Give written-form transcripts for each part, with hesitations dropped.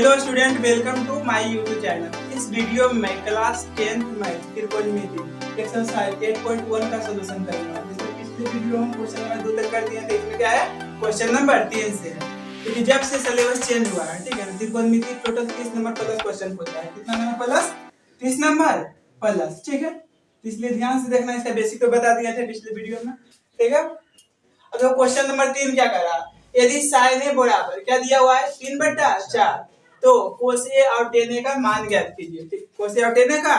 Hello student, welcome to my YouTube channel. इस video में मैं क्लास 10th मैथ त्रिकोणमिति एक्सरसाइज 8.1 का सॉल्यूशन करूंगा। जिसमें पिछले वीडियो में क्वेश्चन नंबर 2 तक कर दिए थे, इसमें क्या है क्वेश्चन नंबर 3 से है। क्योंकि जब से सिलेबस चेंज हुआ है, ठीक है, त्रिकोणमिति टोटल 30 नंबर प्लस क्वेश्चन होता है। कितना नंबर प्लस? 30 नंबर प्लस, ठीक है। इसलिए ध्यान से देखना, इसका बेसिक तो बता दिया था पिछले वीडियो में, ठीक है। अब क्वेश्चन नंबर 3 क्या कर रहा है? यदि साइन ए बराबर क्या दिया हुआ है 3/4, तो cos A और tan A का मान ज्ञात कीजिए। cos A और tan A का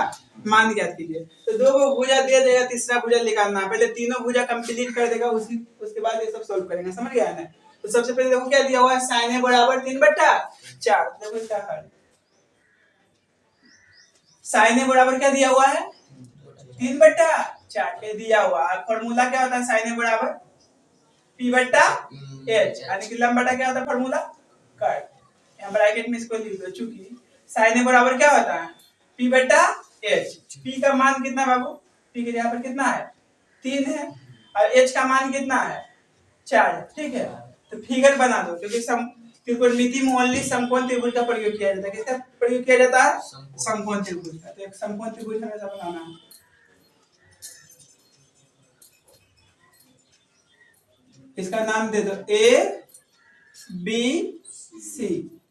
मान ज्ञात कीजिए। तो दो को भुजा दे देगा, तीसरा भुजा निकालना है। पहले तीनों भुजा कंप्लीट कर देगा, उसके बाद ये सब सॉल्व करेंगे। समझ गया ना? तो सबसे पहले देखो क्या दिया हुआ है, sin A बराबर 3/4। देखो इसका हल। sin A बराबर क्या दिया हुआ है 3/4 के दिया हुआ है। फॉर्मूला क्या होता है sin A बराबर P/H, यानी कि लंब बटा क्या होता है फॉर्मूला कट। यहाँ ब्रैकेट में इसको लिख दो, चूंकि sin A बराबर क्या होता है P/H। P का मान कितना है बाबू? P के यहाँ पर कितना है 3 है, और H का मान कितना है 4 है, ठीक है। तो फिगर बना दो, क्योंकि त्रिकोणमिति में ओनली समकोण त्रिभुज का प्रयोग किया जाता है। किसका प्रयोग किया जाता है? समकोण त्रिभुज का। तो एक समकोण त्रिभुज हमेशा बनाना है। इसका नाम दे दो A B C।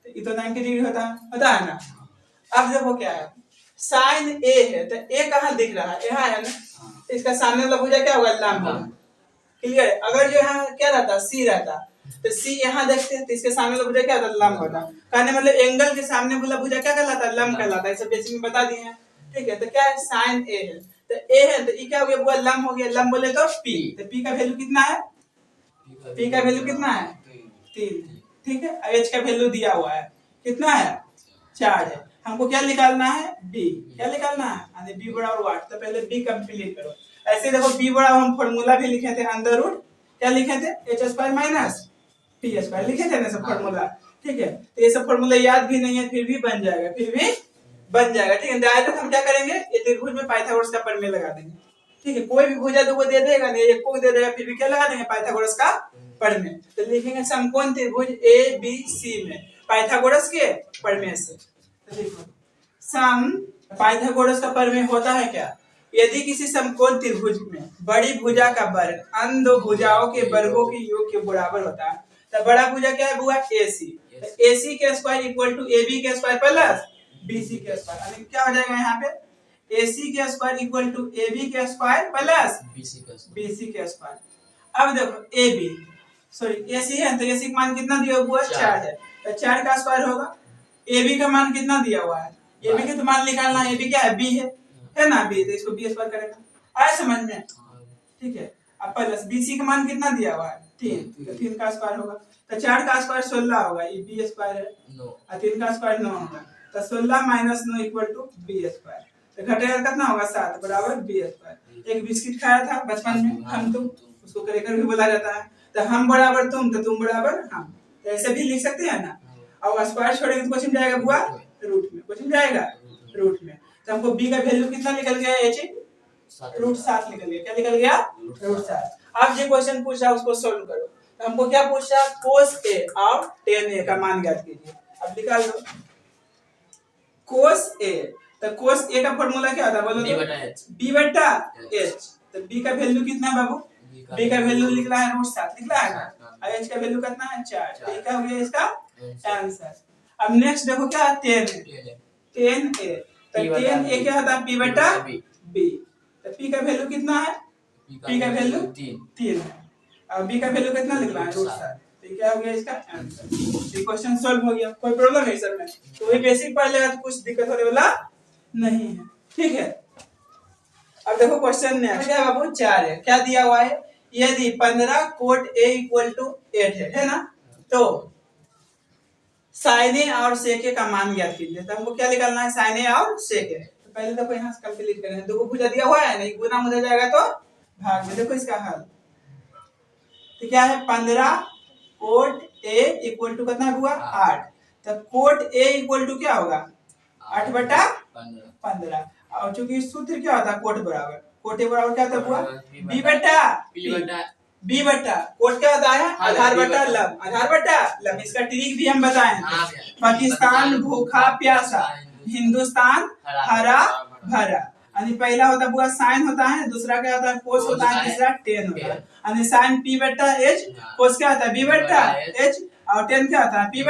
ये तो 90 डिग्री होता है ना। अब देखो क्या है, साइन A है, तो A कहाँ दिख रहा है? यहाँ है ना। इसका सामने वाला भुजा क्या होगा? लंब। क्लियर? अगर जो यहाँ क्या रहता C रहता, तो C यहाँ देखते हैं, तो इसके सामने वाला भुजा क्या होता? लंब होता। कहने मतलब एंगल के सामने वाला भुजा क्या कहलाता? लंब कहलाता है। सब बेसिक में बता दिए हैं, ठीक है। तो क्या है, साइन A है, तो A है, तो ये क्या हो गया? वो लंब हो गया। लंब बोले तो P। तो P का वैल्यू कितना है? P का वैल्यू कितना है 3, ठीक है। H का वैल्यू दिया हुआ है कितना है 4 है। हमको क्या निकालना है? B। क्या निकालना है? यानी B बराबर वाट। तो पहले B कंप्लीट करो। ऐसे देखो B बराबर हम फार्मूला भी लिखे थे, अंडर रूट क्या लिखे थे? h² माइनस p² लिखे थे ना सब फार्मूला, ठीक है। तो ये सब फार्मूला याद भी नहीं है, फिर भी बन जाएगा, ठीक है। डायरेक्ट हम क्या करेंगे, ये त्रिभुज में पाइथागोरस का प्रमेय लगा देंगे, ठीक है। कोई भी भुजा दो को दे देगा नहीं, एक को दे देगा, फिर भी क्या लगा देंगे? पाइथागोरस का प्रमेय। तो लिखेंगे समकोण त्रिभुज ABC में पाइथागोरस के प्रमेय से। तो देखो सम पाइथागोरस का प्रमेय होता है क्या? यदि किसी समकोण त्रिभुज में बड़ी भुजा का वर्ग अन्य दो भुजाओं के वर्गों के योग के बराबर होता है, तो बड़ा भुजा क्या है? हुआ AC। तो AC के स्क्वायर इक्वल टू AB के स्क्वायर प्लस BC के स्क्वायर। यानी क्या हो जाएगा यहाँ पे? AC के स्क्वायर इक्वल टू AB के स्क्वायर प्लस BC के स्क्वायर। अब देखो AB सॉरी AC है, तो AC का मान कितना दिया हुआ है? 4 है। तो 4 का स्क्वायर होगा। AB का मान कितना दिया हुआ है? AB का तो मान निकालना है। AB क्या है? B है ना। B तो इसको B स्क्वायर करेगा। आया समझ में? ठीक है। अब प्लस BC का मान कितना दिया हुआ है? 3, तो 3 का स्क्वायर होगा। तो 4 का स्क्वायर 16 होगा, ये B स्क्वायर है, और 3 का स्क्वायर 9 होगा। तो 16 minus 9 equal to B square. तो घटेगा कितना होगा? 7 बराबर B स्क्वायर। एक बिस्किट खाया था बचपन में, हम तुम, उसको क्रैकर भी बोला जाता है। तो हम बराबर तुम, तो तुम बराबर हम, तो ऐसे भी लिख सकते हैं ना। और स्क्वायर छोड़ेंगे तो क्वेश्चन जाएगा बुआ रूट में, क्वेश्चन जाएगा रूट में। तो हमको B का वैल्यू कितना निकल गया? h √7 निकल गया। क्या निकल गया? √7। अब जो क्वेश्चन पूछा उसको सोल्व करो। तो हमको क्या पूछा? cos A और tan A का मान ज्ञात कीजिए। अब निकाल लो cos A। तो cos A का फॉर्मूला क्या होता है बोलो तो? B/H। तो B का वैल्यू कितना है बाबू? B का वैल्यू लिखना है √7, लिखना है ना। और H का वैल्यू कितना है? 4। तो ये क्या हो गया इसका आंसर। अब नेक्स्ट देखो क्या है? tan A। तो tan A क्या होता है? P/B। तो P का वैल्यू कितना है? P का वैल्यू 3 है, और B का वैल्यू कितना लिखना है? √7। तो क्या हो गया इसका आंसर। ये क्वेश्चन सॉल्व हो गया। कोई प्रॉब्लम नहीं सर में? तो वही बेसिक पढ़ लेगा तो कुछ दिक्कत होने वाला नहीं है, ठीक है। अब देखो क्वेश्चन नेक्स्ट क्या बाबू? 4 है। क्या दिया हुआ है? यदि 15 cot A इक्वल टू 8 है ना, तो sin A और sec A का मान ज्ञात कीजिए। तो हमको क्या निकालना है? sin A और sec A। तो पहले देखो यहाँ से कंप्लीट करेंगे। दो को भुजा दिया हुआ है, नहीं गुना मुझे जाएगा तो भाग में। देखो इसका हल। तो क्या है? 15 cot A इक्वल टू कितना हुआ? 8। तो cot A इक्वल टू क्या होगा? 8/15। और चूंकि सूत्र क्या होता है? कोट बराबर, कोट ए बराबर क्या होता है? B/P। बी बट्टा कोट क्या होता है आधार बट्टा लब, आधार बट्टा लब। इसका ट्रिक भी हम बताए हैं। पाकिस्तान भूखा प्यासा, हिंदुस्तान हरा भरा। यानी पहला होता है साइन होता है, दूसरा क्या होता है कोस होता है, तीसरा टेन होता है। यानी साइन पी बट्टा एच, कोस क्या होता है बी बट्टा एच, और टेन क्या होता है पी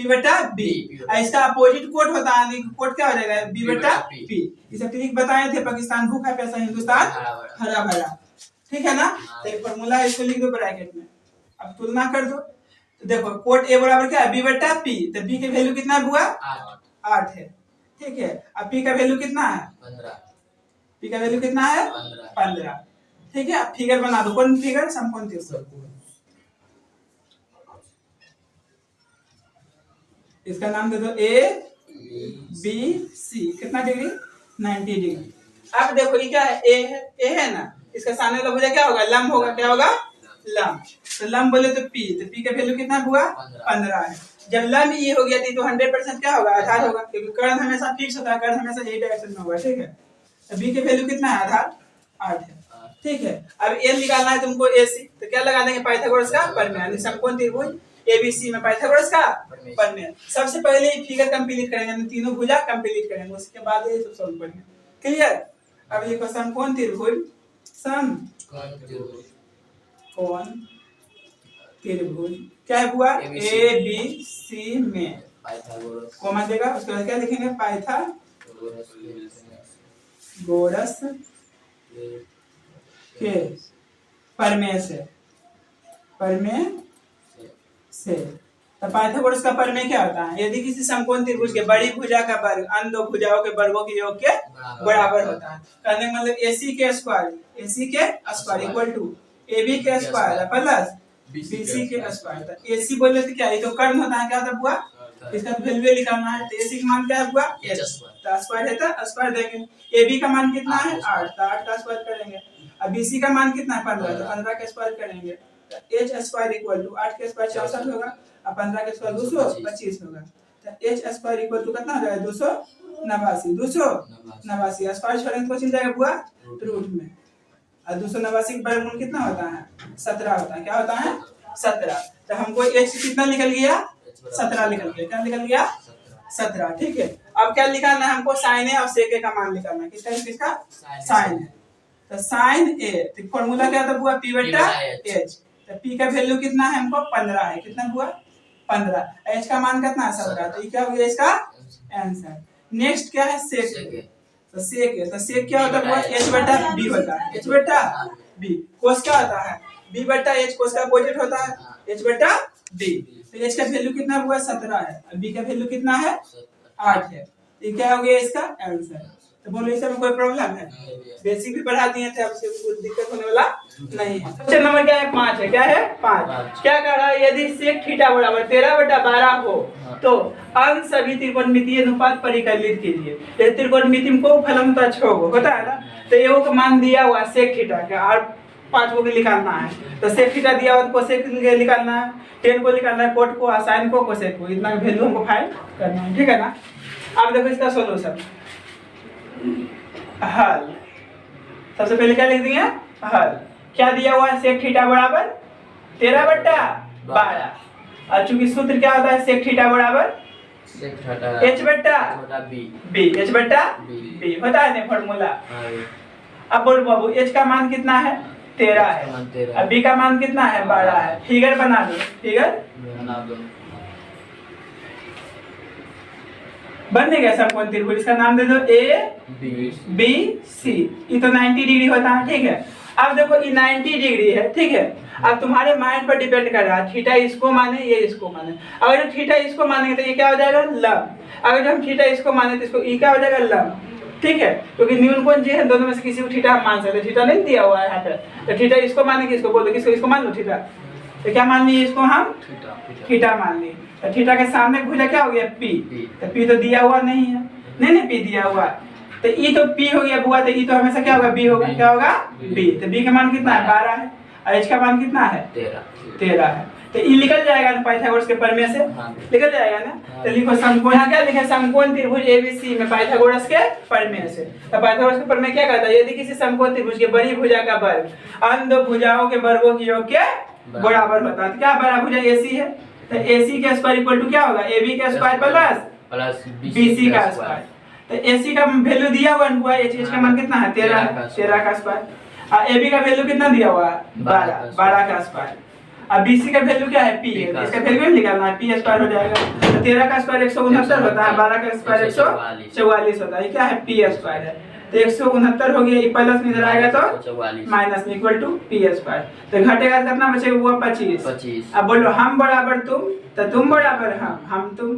बट्टा बी। इसका अपोजिट कोट होता है, कोट क्या हो जाएगा बी बट्टा पी। इसे ट्रिक बताए थे, पाकिस्तान भूखा प्यासा, हिंदुस्तान हरा भरा। ठीक है ना। तो एक फॉर्मूला है, इसको लिख दो ब्रैकेट में। अब तुलना कर दो, तो देखो कोट ए बराबर क्या है बी बट्टा पी। तो बी की वैल्यू कितना हुआ 8 है। ठीक है। अब पी का वैल्यू कितना है 15। पी का वैल्यू कितना है 15। ठीक है। फिगर बना दो, कौन फिगर समकोण त्रिभुज। इसका नाम दे दो ए बी सी। कितना डिग्री 90 डिग्री। अब देखो ये क्या है ए है ना, इसका सामने वाला भुजा क्या होगा लंब होगा, क्या होगा लंब। तो लंब बोले तो पी का वैल्यू कितना हुआ 15 है। जब लंब ये हो गया तो 100% क्या होगा आधार होगा, क्योंकि कर्ण हमेशा फिक्स होता है, कर्ण हमेशा यही डायरेक्शन में होगा। ठीक है। तो बी के वैल्यू कितना है आधार 8 है। ठीक है। अब ए निकालना है तुमको एसी, तो क्या लगा देंगे पाइथागोरस का प्रमेय, यानी समकोण त्रिभुज एबीसी में पाइथागोरस का प्रमेय। सबसे पहले ये फिगर कंप्लीट करेंगे, यानी तीनों भुजा कंप्लीट करेंगे, उसके बाद ये सब सॉल्व करेंगे। क्लियर। अब ये समकोण त्रिभुज समकोण त्रिभुज क्या हुआ ए बी सी में कोमा देगा, उसके बाद क्या लिखेंगे पाइथागोरस के प्रमेय से। तो पाइथागोरस का प्रमेय क्या होता है, यदि किसी समकोण त्रिभुज के बड़ी भुजा का वर्ग अन्य दो भुजाओं के वर्गों के योग के बराबर होता है। कहने का मतलब AC के स्क्वायर इक्वल टू AB के स्क्वायर प्लस BC के स्क्वायर। तो AC बोले तो क्या, ये तो कर्ण होता है, क्या होता हुआ इसका वैल्यू निकालना है। तो AC का मान क्या हुआ h, तो स्क्वायर है तो स्क्वायर देंगे। AB का मान कितना है 8, तो 8 का स्क्वायर करेंगे। अब BC का मान कितना है 15, तो 15 का स्क्वायर करेंगे। तो h स्क्वायर इक्वल टू 8 के स्क्वायर 64 होगा, अब 15 के स्क्वायर 225 होगा। तो h स्क्वायर इक्वल टू कितना हो जाएगा 289 स्क्वायर छोड़ेंगे तो बच जाएगा बुआ रूट में। और 289 का वर्गमूल कितना होता है 17 होता है। क्या होता है 17। तो हमको h कितना निकल गया 17 निकल गया। क्या निकल गया 17। ठीक है। अब क्या निकालना है हमको साइन ए और सेक ए का मान निकालना है। किसका साइन है। तो साइन ए तो फॉर्मूला क्या था बुआ पी बट्टा एच। तो पी का वैल्यू कितना है हमको 15 है। कितना हुआ 15। एच का मान कितना है 17। तो ये क्या हो गया इसका आंसर। नेक्स्ट क्या है सेक। तो सेक है, तो सेक क्या होता है एच बट्टा बी होता है, एच बट्टा बी। कोस क्या होता है बी बट्टा एच, कोस का अपोजिट होता है एच बट्टा बी। तो एच का वैल्यू कितना हुआ 17 है, और बी का वैल्यू कितना है 8 है। ये क्या हो गया इसका आंसर। तो बोलो इसमें कोई प्रॉब्लम है, बेसिक भी पढ़ा दिए थे, अब से कुछ दिक्कत होने वाला नहीं है। क्वेश्चन नंबर क्या है 5 है। क्या है 5। क्या कह रहा है यदि सेक थीटा बराबर 13/12 हो तो अंश सभी त्रिकोणमितीय अनुपात परिकलित कीजिए। यदि त्रिकोणमिति में को फलनता 6 होता है ना, तो ये को मान दिया हुआ सेक थीटा का और 5 को निकालना है। तो सेक थीटा दिया हुआ तो कोसेक निकालना है, टेन को निकालना है, कोट को, साइन को, कोसेक को, इतना वैल्यू हमको फाइंड करना है। ठीक है ना। अब देखो इसका सॉल्यूशन हल। सबसे पहले क्या लिख दिया हल। क्या दिया हुआ है सेक थीटा बराबर 13/12, और चूंकि सूत्र क्या होता है सेक थीटा बराबर h बट्टा b, h बट्टा b होता है ना फॉर्मूला। अब बोल बाबू h का मान कितना है 13 है, और b का मान कितना है 12 है। फिगर बना दो, फिगर बन गया समकोण त्रिभुज। इसका नाम दे दो ए बी सी। ये तो 90 डिग्री होता है। ठीक है। अब देखो ये 90 डिग्री है। ठीक है। अब तुम्हारे माइंड पर डिपेंड कर रहा है थीटा इसको माने ये इसको माने। अगर जो थीटा इसको मानेंगे तो ये क्या हो जाएगा लंब, अगर जो हम थीटा इसको माने तो इसको ये क्या हो जाएगा लंब। ठीक है। क्योंकि न्यून कोण जी है, दोनों में से किसी को थीटा हम मान सकते हैं। थीटा नहीं दिया हुआ है यहाँ पे, तो थीटा इसको माने किसको बोल दो, किसको इसको मान लो थीटा। तो क्या मान लिए इसको हम थीटा मान लिए। तो थीटा के सामने भुजा क्या हो गया पी। तो पी तो दिया हुआ नहीं है, नहीं पी दिया हुआ, तो ई तो पी हो गया बुआ, तो ई तो हमेशा क्या होगा बी होगा। क्या होगा बी। तो बी का मान कितना है 12 है, और एच का मान कितना है 13 है। तो ये निकल जाएगा ना पाइथागोरस के प्रमेय से, निकल जाएगा ना। तो लिखो समकोण, यहाँ क्या लिखे, समकोण त्रिभुज एबीसी में पाइथागोरस के प्रमेय से। तो पाइथागोरस के प्रमेय क्या कहता है, यदि किसी समकोण त्रिभुज के बड़ी भुजा का वर्ग अन्य दो भुजाओं के वर्गों की योग के बराबर होता है। तो क्या बड़ा भुजा एसी है, तो एसी का स्क्वायर इक्वल टू क्या होगा, एबी का स्क्वायर प्लस बीसी का स्क्वायर। तो एसी का वैल्यू दिया हुआ है, एच का मान कितना है 13 का स्क्वायर। और एबी का वैल्यू कितना दिया हुआ है 12 का स्क्वायर। अब बीसी का वैल्यू क्या है पी है, इसका वैल्यू निकालना है, पी स्क्वायर हो जाएगा। तो 13 का स्क्वायर 169 होता है, 12 का स्क्वायर 144 होता है, ये क्या है पी स्क्वायर है। तो 169 हो गया, ये प्लस में इधर आएगा तो माइनस में इक्वल टू पी स्क्वायर। तो घटेगा कितना बचेगा, वो 25। अब बोलो हम बराबर तुम, तो तुम बराबर हम तुम,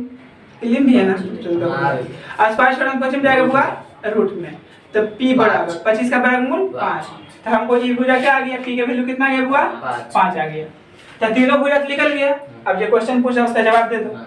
इलिम भी है ना, स्क्वायर छोड़ने क्वेश्चन जाएगा हुआ रूट में। तो p बराबर 25 का वर्गमूल 5। तो हमको ये भुजा क्या आ गया, p का वैल्यू कितना आ गया हुआ 5 आ गया। तो तीनों भुजा निकल गया। अब जो क्वेश्चन पूछा उसका जवाब दे दो।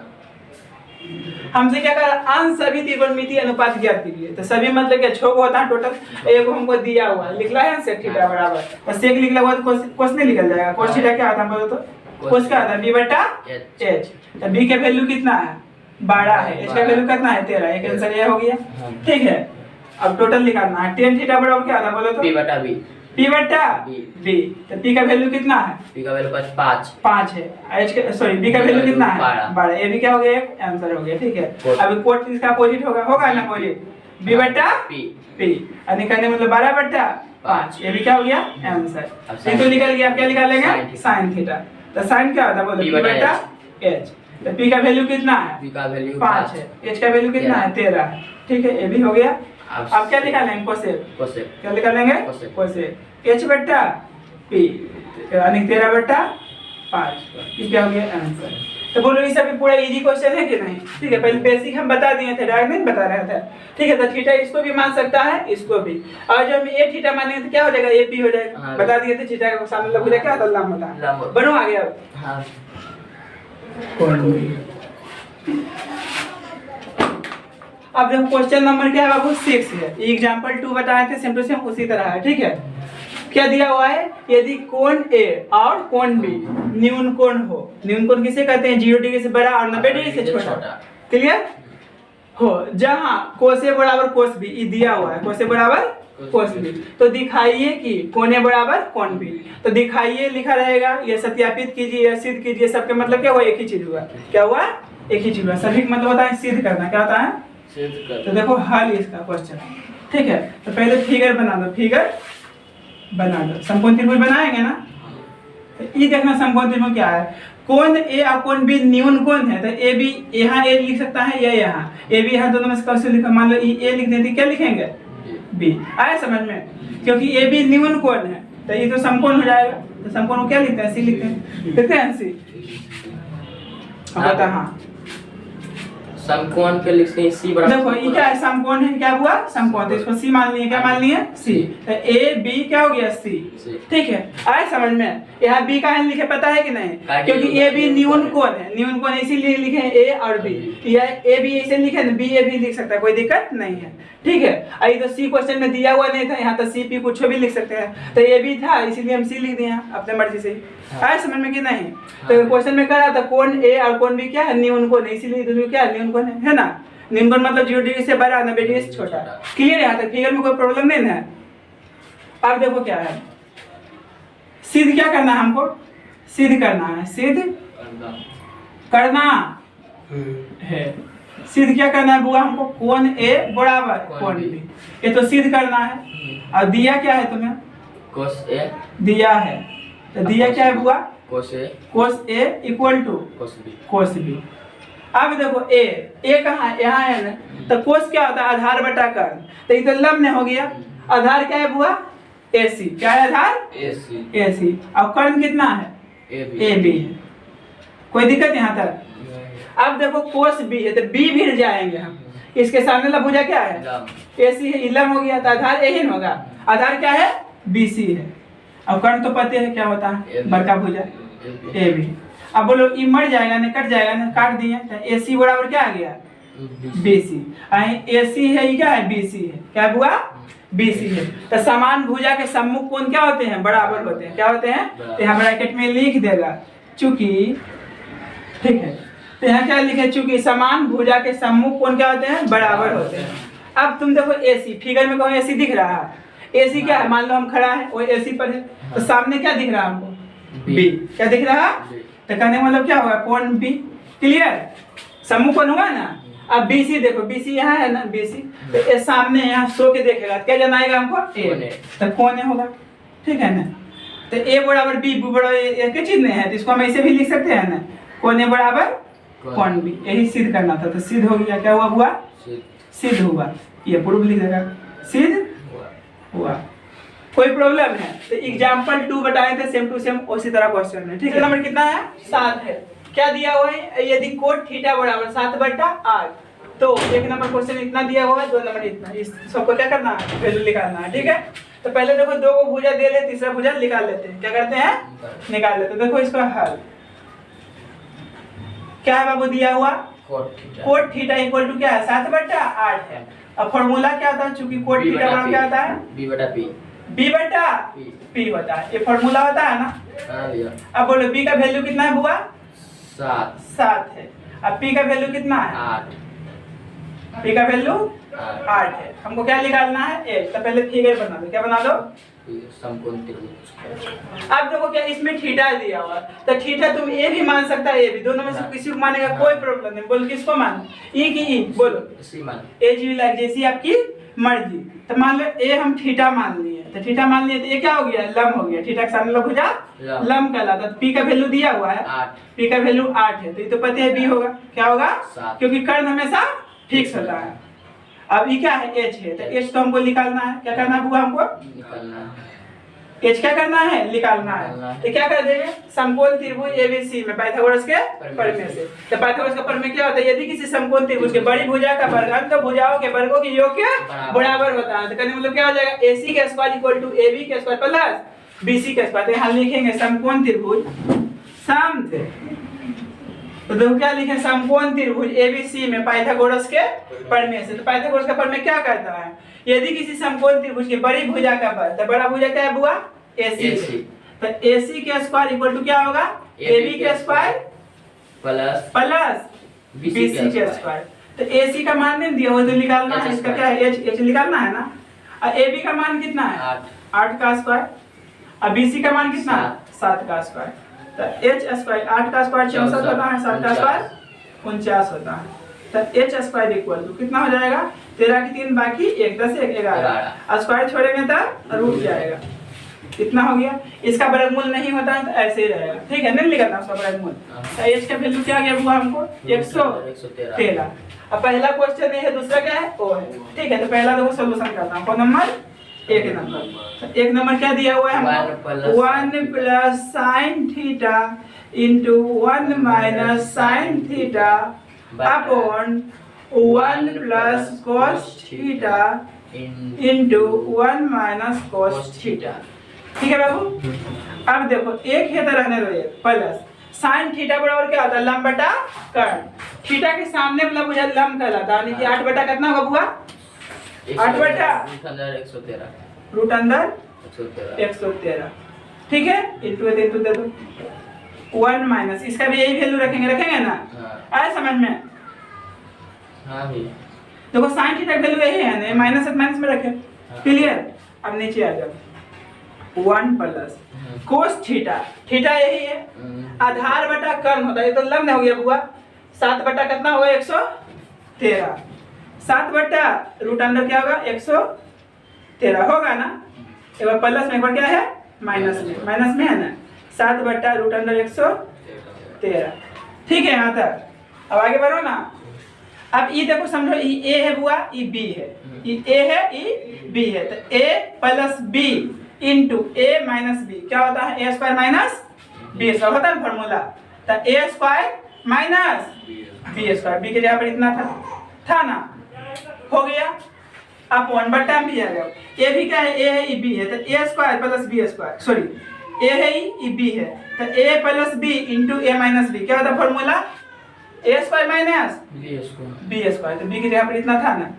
हमसे क्या कहा, अंश सभी त्रिकोणमितीय अनुपात ज्ञात कीजिए। तो सभी मतलब क्या छोग होता है टोटल, एक हमको दिया हुआ है, लिखला है sec थीटा बराबर, और sec लिखला हुआ तो cos नहीं निकल जाएगा। cos थीटा क्या आता है बोलो तो, cos क्या आता है b/h। तो b का वैल्यू कितना है 12 है, h का वैल्यू कितना है 13, एक आंसर ये हो गया। ठीक है, अब टोटल निकालना है। tan थीटा बराबर क्या आता है बोलो तो, p/b। तो p का वैल्यू कितना है, p का वैल्यू 5 है, h का सॉरी b का वैल्यू कितना है 12, ये भी क्या हो गया एक आंसर हो गया। ठीक है, अब कोट इसका अपोजिट होगा ना अपोजिट, b/p और निकालने मतलब 12/5, ये भी क्या हो गया आंसर। ये तो निकल गया। अब क्या निकालेंगे sin थीटा। तो sin क्या होता है बोलो p/h। तो p का वैल्यू कितना है, p का वैल्यू 5 है, h का वैल्यू कितना है 13 है। ठीक है, ये भी हो गया। अब क्या निकालेंगे कोसेक, क्या निकालेंगे कोसेक h/p यानी 13/5, ये क्या हो गया आंसर। तो बोलो ये सब पूरा इजी क्वेश्चन है कि नहीं। ठीक है, पहले बेसिक हम बता दिए थे, डायरेक्ट नहीं बता रहे थे। ठीक है, तो थीटा इसको भी मान सकता है, इसको भी। और जब हम ये थीटा मानेंगे तो क्या हो जाएगा, ए पी हो जाएगा। बता दिए थे थीटा का सामने लंब क्या होता है, लंब होता है। बनो आ गया अब। हां, अब देखो क्वेश्चन नंबर क्या है बाबू 6 है। एग्जांपल 2 बताए थे, सेम टू सेम उसी तरह है। ठीक है, क्या दिया हुआ है, यदि कोण A और कोण B न्यून कोण हो। न्यून कोण किसे कहते हैं, 0 डिग्री से बड़ा और 90 डिग्री से छोटा। क्लियर हो, जहां cos A बराबर cos B, ये दिया हुआ है cos A बराबर cos B, तो दिखाइए कि कोण A बराबर कोण B। तो दिखाइए लिखा रहेगा, ये सत्यापित कीजिए या सिद्ध कीजिए, सबके मतलब क्या हुआ, एक ही चीज हुआ। क्या हुआ, एक ही चीज हुआ। सभी का मतलब होता है सिद्ध करना। क्या होता है, सिद्ध करना। तो देखो हल इसका क्वेश्चन। ठीक है, तो पहले फिगर बना दो, फिगर बना दो। समकोण त्रिभुज बनाएंगे ना, तो ये देखना समकोण त्रिभुज क्या है, कोण ए और कोण बी न्यून कोण है। तो ए बी यहाँ ए लिख सकता है या यहाँ ए बी, यहाँ दोनों में से कैसे लिखा, मान लो ए लिख देते, क्या लिखेंगे बी। आया समझ में, क्योंकि ए बी न्यून कोण है तो ये तो समकोण हो जाएगा। तो समकोण को क्या लिखते हैं, सी लिखते हैं, लिखते हैं सी। बता हाँ, समकोण के लिखते हैं सी बराबर। देखो ये क्या है, समकोण है, क्या हुआ समकोण, तो इसको सी मान लिए। क्या मान लिए सी। तो ए बी क्या हो गया सी। ठीक है, आया समझ में। यहाँ बी का है लिखे पता है कि नहीं, क्योंकि ए बी न्यून कोण है, न्यून कोण इसीलिए लिखे ए और बी। या ए बी ऐसे लिखे ना, बी ए भी लिख सकता है, कोई दिक्कत नहीं है। ठीक है, अभी तो सी क्वेश्चन में दिया हुआ नहीं था, यहाँ तो सी पी कुछ भी लिख सकते हैं। तो ए बी था इसीलिए हम सी लिख दिए अपने मर्जी से। आया समझ में कि नहीं। तो क्वेश्चन में कह रहा था कोण ए और कोण बी क्या है, न्यून कोण है, इसीलिए क्या न्यून कोण है ना। न्यून कोण मतलब 0 डिग्री से बड़ा 90 डिग्री से छोटा। क्लियर है, यहाँ तक फिगर में कोई प्रॉब्लम नहीं है। अब देखो क्या है, सिद्ध क्या करना है हमको, सिद्ध करना है, सिद्ध करना है। सिद्ध क्या करना है बुआ हमको, कोण ए बराबर कोण बी, ये तो सिद्ध करना है। और दिया क्या है तुम्हें, cos A दिया है। तो दिया क्या है बुआ, cos A equal to cos B। अब देखो ए कहाँ है, यहाँ है ना। तो cos क्या होता है, आधार बटा कर्ण। तो ये तो लंब हो गया। आधार क्या है बुआ, AC। क्या है आधार, AC। और कर्ण कितना है, AB है। कोई दिक्कत यहाँ तक। अब देखो cos B है, तो B भी जाएंगे हम। इसके सामने वाला भुजा क्या है, AC है, लंब हो गया, तो आधार A ही होगा। आधार क्या है, BC है। अब कर्ण तो पते है क्या होता है, बड़का भुजा AB। अब बोलो ये मर जाएगा ना, कट जाएगा ना, काट दिए। तो AC बराबर क्या आ गया, BC। AC है, ये क्या है, BC है। क्या हुआ, BC है। तो समान भुजा के सम्मुख कोण क्या होते हैं, बराबर होते हैं। क्या होते हैं, तो यहाँ ब्रैकेट में लिख देगा चूंकि, ठीक है, तो यहाँ क्या लिखे, चूंकि समान भुजा के सम्मुख कोण क्या होते हैं, बराबर होते हैं। अब तुम देखो एसी, फिगर में कहो एसी दिख रहा है, एसी क्या है, मान लो हम खड़ा है वो एसी पर है, तो सामने क्या दिख रहा है हमको, बी, क्या दिख रहा है, तो कहने का मतलब क्या होगा, कोण बी, क्लियर, सम्मुख कोण हुआ ना। अब बीसी देखो, बीसी यहाँ है ना, बीसी, तो ये सामने यहाँ सो के देखेगा, क्या जनाएगा हमको, ए, तो कोण होगा, ठीक है ना। तो ए बराबर बी, बी बराबर एक ही चीज नहीं है, तो इसको हम ऐसे भी लिख सकते हैं ना, कोण ए बराबर कोण बी, यही सिद्ध करना था, तो सिद्ध हो गया, क्या हुआ, सिद्ध हुआ, ये प्रूफ लिख देगा, सिद्ध हुआ। कोई प्रॉब्लम है तो एग्जाम्पल 2 बताए थे, सेम टू सेम उसी तरह क्वेश्चन है, ठीक है। नंबर कितना है, 7 है। क्या दिया हुआ है, यदि कोट थीटा बराबर 7/8, तो 1 नंबर क्वेश्चन इतना दिया हुआ है, 2 नंबर इतना, इस सबको क्या करना है, वैल्यू निकालना है, ठीक है। तो पहले देखो 2 को भुजा दे ले, तीसरा भुजा निकाल लेते हैं, क्या करते हैं, निकाल लेते हैं। देखो इसका हल क्या है बाबू, दिया हुआ कोट थीटा इक्वल टू क्या है, 7/8 है। अब फॉर्मूला क्या था, चूंकि कोट थीटा बराबर क्या होता है, b बटा p होता है, ये फॉर्मूला होता है ना। अब बोलो b का वैल्यू कितना है बुआ, 7 है। अब p का वैल्यू कितना है, 8, p का वैल्यू 8 है। हमको क्या निकालना है, a, तो पहले फिगर बना दो, क्या बना दो, समकोण त्रिभुज। अब देखो क्या इसमें थीटा दिया हुआ, तो थीटा तुम ए भी मान सकता है, ए भी, दोनों में से किसी को मानेगा, कोई प्रॉब्लम नहीं। बोलो किसको मान, ई की ई, बोलो सी मान, ए जी लाइक, जैसी आपकी मर्जी। तो मान लो ए हम थीटा मान लिए, तो थीटा मान लिए, तो ये क्या हो गया, लंब हो गया, थीटा के सामने लंब भुजा लंब कहलाता। तो पी का वैल्यू दिया हुआ है 8, पी का वैल्यू 8 है, तो ये तो पता है बी होगा, क्या होगा, क्योंकि कर्ण हमेशा फिक्स होता है। अब ये क्या है, एच है, तो एच तो हमको निकालना है, क्या करना है बुआ, हमको निकालना है, एच क्या करना है, निकालना है। तो क्या कर देंगे, समकोण त्रिभुज एबीसी में पाइथागोरस के प्रमेय से। तो पाइथागोरस का प्रमेय क्या होता है, यदि किसी समकोण त्रिभुज के बड़ी भुजा का वर्ग तो भुजाओं के वर्गों के योग के बराबर होता है। तो कहने मतलब क्या हो जाएगा, AC का स्क्वायर इक्वल टू AB का स्क्वायर प्लस BC का स्क्वायर। तो यहाँ लिखेंगे समकोण त्रिभुज सम थे, तो देखो क्या लिखे, समकोण त्रिभुज ABC में पाइथागोरस के प्रमेय से। तो पाइथागोरस का प्रमेय क्या कहता है, यदि किसी समकोण त्रिभुज की बड़ी भुजा का वर्ग, तो बड़ा भुजा क्या है बुआ, AC, तो AC के स्क्वायर इक्वल टू क्या होगा, AB के स्क्वायर प्लस BC के स्क्वायर। तो AC का मान नहीं दिया, वो तो निकालना है, इसका क्या है, H निकालना है ना। और AB का मान कितना है, 8 का स्क्वायर, और BC का मान कितना है, 7 का स्क्वायर। तो H स्क्वायर, 8 का स्क्वायर 64 होता है, 7 का स्क्वायर 49 होता है। तो H स्क्वायर इक्वल टू कितना हो जाएगा, 13 की 3 बाकी 1, 10 1 11, स्क्वायर छोड़ेंगे तो रूट जाएगा, इतना हो गया। इसका वर्गमूल नहीं होता है तो ऐसे ही रहेगा, ठीक है, नहीं लिखना उसका वर्गमूल। तो H का वैल्यू क्या गया हुआ हमको, 113। अब पहला क्वेश्चन ये है, दूसरा क्या है, ओ है, ठीक है। तो पहला देखो सॉल्यूशन करता हूं, कौन नंबर, 1 नंबर। तो 1 नंबर क्या दिया हुआ है हमको, 1 plus sine theta into 1 minus sine theta upon 1 plus cos theta into 1 minus cos theta, ठीक है बाबू। अब देखो एक है तो रहने दो, एक प्लस साइन थीटा बराबर क्या होता है, लंब बटा कर्ण। थीटा के सामने वाला भुजा लंब कहलाता है, यानी कि 8 बटा कितना होगा बुआ, 8 बटा रूट अंदर 113, ठीक है, इंटू दे दो 1 माइनस, इसका भी यही वैल्यू रखेंगे ना, आया समझ में, हाँ भी। देखो साइन थीटा वैल्यू यही है ना, माइनस माइनस में रखे, क्लियर। अब नीचे आ जाओ, 1 प्लस कोस थीटा, थीटा यही है, आधार बटा कर्ण होता है, ये तो लंब हो गया बुआ, 7 बटा कितना होगा, 113, 7 बटा रूट अंडर क्या होगा, 113 होगा ना। एक बार प्लस में, एक बार क्या है, माइनस में है ना, 7 बटा रूट अंडर 113, ठीक है यहाँ तक। अब आगे बढ़ो ना। अब ये देखो समझो, ये A है बुआ, ये B है, ये A है, ये B है, तो A plus B into A minus B क्या होता है, A square minus B square होता है फॉर्मूला। तो A square minus B square, B के जगह पर इतना था ना, हो गया। अब 1 बटा भी आ गया, A भी क्या है, A है, ये B है, तो A square plus B square, sorry A है, ये B है, तो A plus B into A minus B क्या होता है formula, A square minus B square. तो B की जगह पर इतना था ना,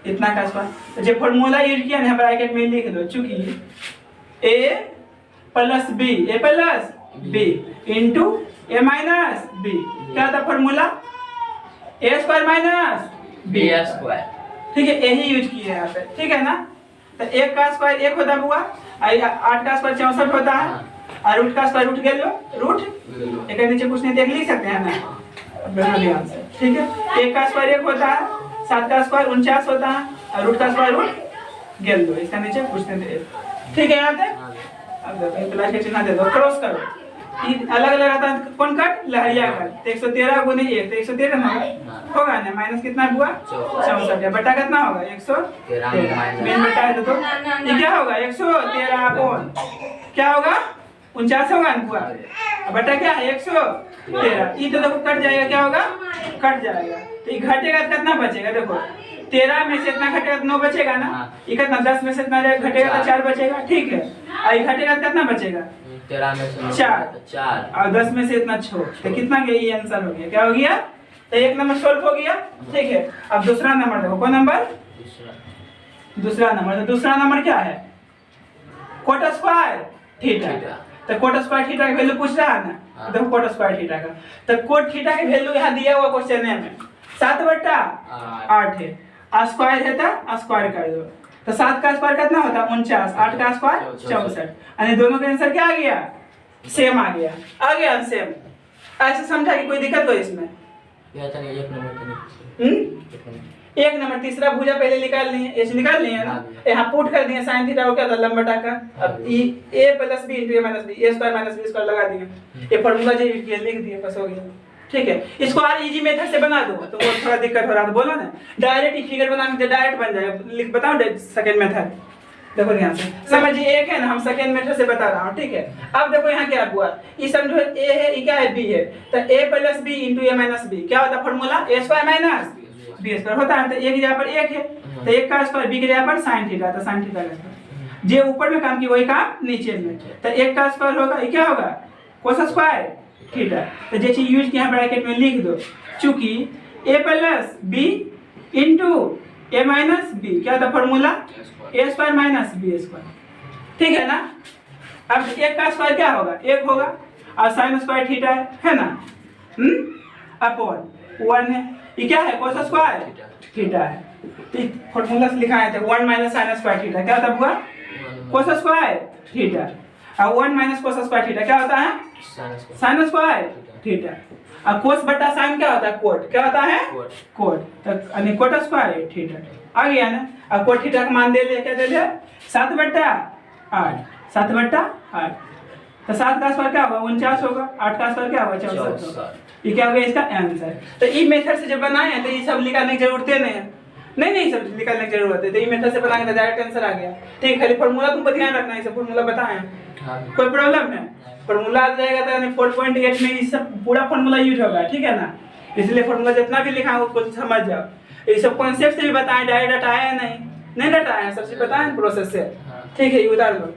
इतना का स्क्वायर। तो जब फॉर्मूला यूज किया ना, ब्रैकेट में लिख दो, चूंकि A plus B, A plus B into A minus B. क्या था formula? A square minus B square. ठीक है, यही यूज किए यहाँ पे, ठीक है ना। तो एक का स्क्वायर एक होता हुआ, 8 का स्क्वायर 64 होता है, और रूट का स्क्वायर रूट गया रूट एक नीचे कुछ नहीं देख लिख सकते हैं ना, ध्यान से, ठीक है। एक का स्क्वायर एक होता है, 7 का स्क्वायर 49 होता है, और रूट का स्क्वायर रूट गेल दो, इसका नीचे कुछ नहीं दे, ठीक है। यहाँ तक अब देखो प्लस के चिन्ह दे दो, क्रॉस करो, अलग अलग आता है कौन कट लहरिया कट। 113 गुने 1 तो 113 ना होगा ना, माइनस कितना हुआ 64, बटा कितना होगा 113, मेन बटा है तो ये क्या होगा 113 अपॉन क्या होगा 49 होगा ना पूरा, बटा क्या है 113। ये तो देखो कट जाएगा, क्या होगा कट जाएगा, तो ये घटेगा कितना बचेगा, देखो 13 में से इतना घटेगा तो 9 बचेगा ना, ये कितना 10 में से इतना घटेगा तो 4 बचेगा, ठीक है। और ये घटेगा तो कितना बचेगा 13 में से 4 और 10 में से इतना 6, तो कितना गया, ये आंसर हो गया, क्या हो गया, तो एक नंबर सॉल्व हो गया, ठीक है। अब दूसरा नंबर देखो, कौन नंबर दूसरा नंबर, तो दूसरा नंबर क्या है कोट स्क्वायर थीटा, तो कोट स्क्वायर थीटा का वैल्यू पूछ रहा है ना, देखो कोट स्क्वायर थीटा का, तो कोट थीटा का वैल्यू यहाँ दिया हुआ क्वेश्चन में 7/8 है, स्क्वायर है तो स्क्वायर कर दो, तो 7 का स्क्वायर कितना होता है 49, 8 का स्क्वायर 64, यानी दोनों का आंसर क्या आ गया सेम आ गया सेम। ऐसे समझा कि कोई दिक्कत हो इसमें? एक नंबर तीसरा भुजा पहले निकाल लिए, ऐसे निकाल लिए ना, यहाँ पुट कर दिए sin थीटा हो क्या था लंबा टाका, अब a plus b into a minus b, a square minus b square लगा दिए, ये फार्मूला जो लिख दिए बस हो गया, ठीक है। इसको और इजी मेथड से बना दो, तो वो थोड़ा दिक्कत हो रहा था, बोलो ना डायरेक्ट ही फिगर बनाने से डायरेक्ट बन जाएगा, लिख बताओ सेकंड मेथड, देखो ध्यान से समझिए, एक है ना हम सेकंड मेथड से बता रहा हूँ, ठीक है। अब देखो यहाँ क्या हुआ, ये समझो a है, ये क्या है b है, तो a plus b into a minus b क्या होता है formula a square minus b square होता है, तो एक की जगह पर एक है, तो एक का स्क्वायर b की जगह पर sin थीटा, तो sin थीटा लगता जे ऊपर में काम की वही काम नीचे में, तो एक का स्क्वायर होगा, ये क्या होगा कोस स्क्वायर थीटा, तो जे चीज यूज किया ब्रैकेट में लिख दो, चूंकि a plus b into a minus b क्या था formula a square minus b square, ठीक है ना। अब एक का स्क्वायर क्या होगा एक होगा, और sin स्क्वायर थीटा है ना, अपॉन 1 है, ये क्या है कोस स्क्वायर थीटा है, तो फॉर्मूला से लिखा है 1 माइनस sin स्क्वायर थीटा क्या होता हुआ कोस स्क्वायर थीटा, और 1 माइनस कोस स्क्वायर थीटा क्या होता है sin स्क्वायर थीटा, और कोस बटा sin क्या होता है कोट, क्या होता है कोट, तो यानी कोट स्क्वायर थीटा आ गया ना। अब कोट थीटा का मान दे लिया, क्या दे लिया 7/8, 7/8, तो 7 का स्क्वायर क्या होगा 49 होगा, 8 का स्क्वायर क्या होगा 64 होगा, ये क्या हो गया इसका आंसर। तो इस मेथड से जब बनाए हैं तो ये सब निकालने की जरूरत नहीं है, नहीं सब निकालने की जरूरत है, तो ये मेथड से बनाएंगे तो डायरेक्ट आंसर आ गया, ठीक। खाली फार्मूला तुमको ध्यान रखना है, सब फार्मूला बताएं, कोई प्रॉब्लम है फार्मूला आ जाएगा तो यानी 4.8 में ये सब पूरा फार्मूला यूज होगा, ठीक है ना। इसलिए फार्मूला जितना भी लिखा है उसको समझ जाओ, ये सब कॉन्सेप्ट से भी बताएं, डायरेक्ट हटाया नहीं डटाया है, सबसे बताएं प्रोसेस से, ठीक है। ये उतार लो।